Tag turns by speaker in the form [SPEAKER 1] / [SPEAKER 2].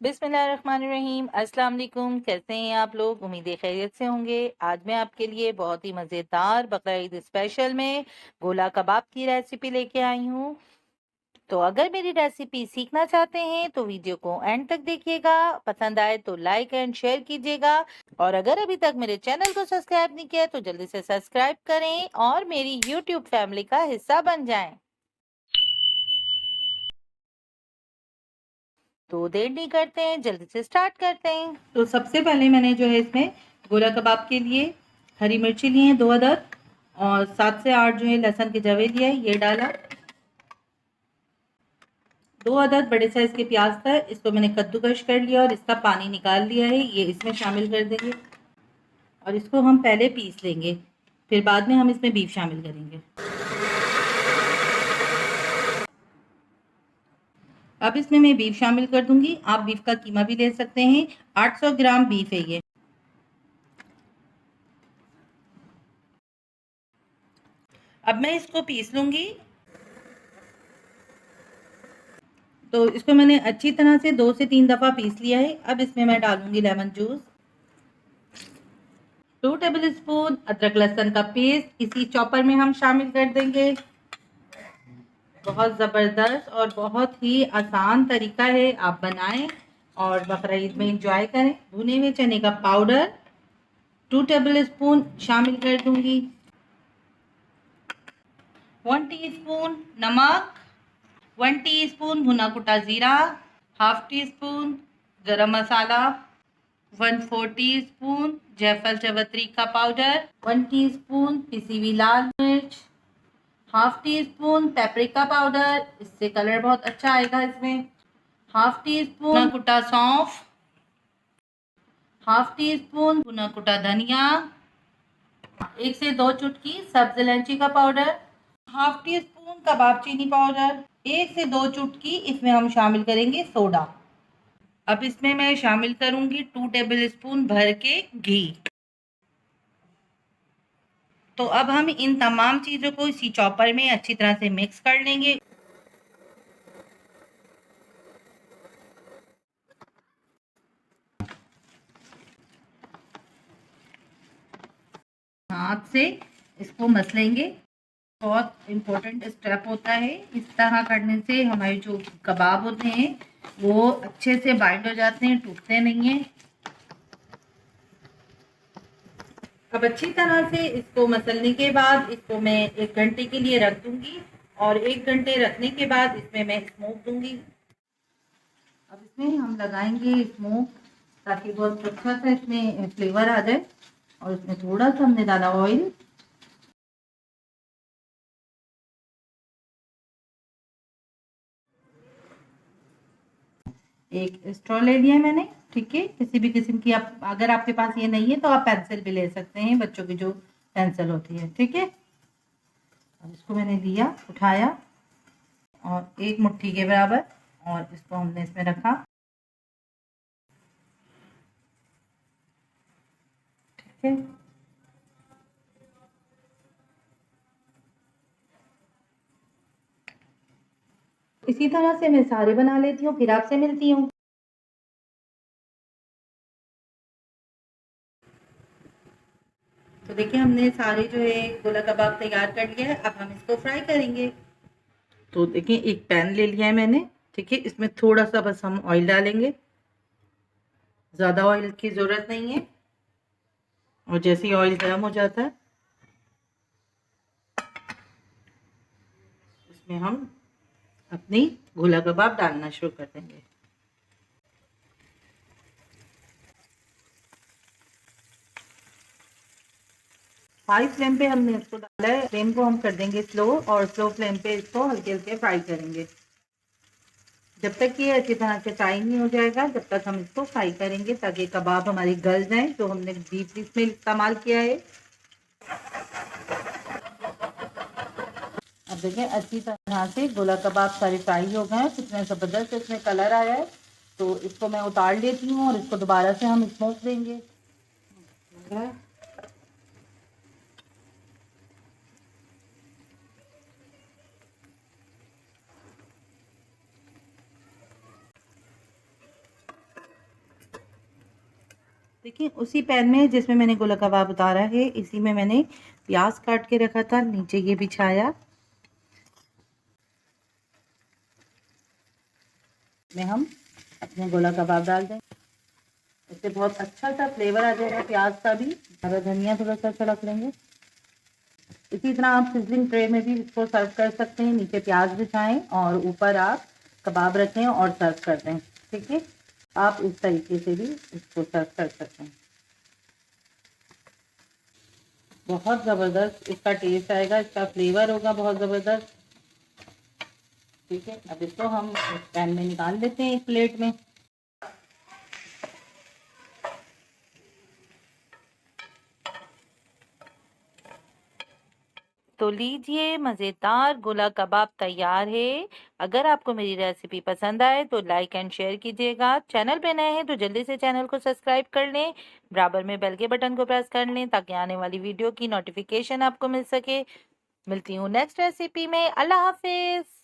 [SPEAKER 1] बिस्मिल्लाहिर्रहमानिर्रहीम। अस्सलाम वालेकुम। कैसे हैं आप लोग? उम्मीद है खैरियत से होंगे। आज मैं आपके लिए बहुत ही मज़ेदार बकरा ईद स्पेशल में गोला कबाब की रेसिपी लेके आई हूँ। तो अगर मेरी रेसिपी सीखना चाहते हैं तो वीडियो को एंड तक देखिएगा। पसंद आए तो लाइक एंड शेयर कीजिएगा और अगर अभी तक मेरे चैनल को सब्सक्राइब नहीं किया तो जल्दी से सब्सक्राइब करें और मेरी यूट्यूब फैमिली का हिस्सा बन जाएं। तो देर नहीं करते हैं, जल्दी से स्टार्ट करते हैं। तो सबसे पहले मैंने जो है इसमें गोला कबाब के लिए हरी मिर्ची लिए हैं 2 अदद और 7 से 8 जो है लहसुन के जवे लिए ये डाला। 2 अदद बड़े साइज के प्याज था, इसको मैंने कद्दूकश कर लिया और इसका पानी निकाल लिया है, ये इसमें शामिल कर देंगे और इसको हम पहले पीस लेंगे, फिर बाद में हम इसमें बीफ शामिल करेंगे। अब इसमें मैं बीफ शामिल कर दूंगी। आप बीफ का कीमा भी ले सकते हैं। 800 ग्राम बीफ है ये। अब मैं इसको पीस लूंगी। तो इसको मैंने अच्छी तरह से 2 से 3 दफ़ा पीस लिया है। अब इसमें मैं डालूंगी लेमन जूस, 2 टेबल स्पून अदरक लहसुन का पेस्ट इसी चॉपर में हम शामिल कर देंगे। बहुत ज़बरदस्त और बहुत ही आसान तरीका है, आप बनाएं और बकरा ईद में इंजॉय करें। भुने हुए चने का पाउडर 2 टेबल स्पून शामिल कर दूंगी। 1 टीस्पून नमक, 1 टीस्पून भुना कुटा ज़ीरा, हाफ टी स्पून गरम मसाला, 1/4 टीस्पून जायफल जवत्री का पाउडर, 1 टीस्पून पिसी हुई लाल मिर्च, half tea spoon paprika powder, इससे कलर बहुत अच्छा आएगा इसमें, हाफ टी स्पून कुटा सौंफ, हाफ टी स्पून भुना कुटा धनिया, 1 से 2 चुटकी सब्ज इलायची का पाउडर, हाफ टी स्पून कबाब चीनी पाउडर, 1 से 2 चुटकी इसमें हम शामिल करेंगे सोडा। अब इसमें मैं शामिल करूंगी 2 टेबल स्पून भर के घी। तो अब हम इन तमाम चीज़ों को इसी चॉपर में अच्छी तरह से मिक्स कर लेंगे। हाथ से इसको मसलेंगे। बहुत इम्पोर्टेंट स्टेप होता है। इस तरह करने से हमारे जो कबाब होते हैं वो अच्छे से बाइंड हो जाते हैं, टूटते नहीं हैं। अब अच्छी तरह से इसको मसलने के बाद इसको मैं 1 घंटे के लिए रख दूंगी और 1 घंटे रखने के बाद इसमें मैं स्मोक दूंगी। अब इसमें हम लगाएंगे स्मोक ताकि बहुत अच्छा सा इसमें फ्लेवर आ जाए और इसमें थोड़ा सा हमने डाला ऑयल। एक स्ट्रॉ ले लिया मैंने, ठीक है, किसी भी किस्म की। आप अगर आपके पास ये नहीं है तो आप पेंसिल भी ले सकते हैं, बच्चों की जो पेंसिल होती है, ठीक है। अब इसको मैंने लिया, उठाया और 1 मुट्ठी के बराबर और इसको हमने इसमें रखा, ठीक है। इसी तरह से मैं सारे बना लेती हूँ, फिर आपसे मिलती हूँ। तो देखिए हमने सारे जो है गोला कबाब तैयार कर लिया है। अब हम इसको फ्राई करेंगे। तो देखिए एक पैन ले लिया है मैंने, ठीक है। इसमें थोड़ा सा बस हम ऑयल डालेंगे, ज़्यादा ऑयल की ज़रूरत नहीं है। और जैसे ही ऑयल गर्म हो जाता है इसमें हम अपनी गोला कबाब डालना शुरू कर देंगे। हाई फ्लेम पे हमने इसको डाला है, फ्लेम को हम कर देंगे स्लो और स्लो फ्लेम पे इसको हल्के हल्के फ्राई करेंगे। जब तक ये अच्छी तरह से फ्राई नहीं हो जाएगा तब तक हम इसको फ्राई करेंगे ताकि कबाब हमारी गल जाए जो हमने डीप फ्रीज में इस्तेमाल किया है। अब देखें अच्छी तरह से गोला कबाब सारे फ्राई हो गए हैं, कितना ज़बरदस्त इसमें कलर आया है। तो इसको मैं उतार लेती हूँ और इसको दोबारा से हम स्मोक देंगे। देखिए उसी पैन में जिसमें मैंने गोला कबाब उतारा है, इसी में मैंने प्याज काट के रखा था, नीचे ये बिछाया। में हम अपने गोला कबाब डाल दें, इससे बहुत अच्छा सा फ्लेवर आ जाएगा प्याज का भी। हरा धनिया थोड़ा सा छिड़क लेंगे। इसी तरह आप सिजलिंग ट्रे में भी इसको सर्व कर सकते हैं। नीचे प्याज बिछाएं और ऊपर आप कबाब रखें और सर्व कर दें। ठीक है, आप इस तरीके से भी इसको सर्व कर सकते हैं। बहुत ज़बरदस्त इसका टेस्ट आएगा, इसका फ्लेवर होगा बहुत ज़बरदस्त। ठीक है, अब इसको हम पैन में निकाल लेते हैं एक प्लेट में। तो लीजिए, मज़ेदार गोला कबाब तैयार है। अगर आपको मेरी रेसिपी पसंद आए तो लाइक एंड शेयर कीजिएगा। चैनल पे नए हैं तो जल्दी से चैनल को सब्सक्राइब कर लें। बराबर में बेल के बटन को प्रेस कर लें ताकि आने वाली वीडियो की नोटिफिकेशन आपको मिल सके। मिलती हूँ नेक्स्ट रेसिपी में। अल्लाह हाफिज़।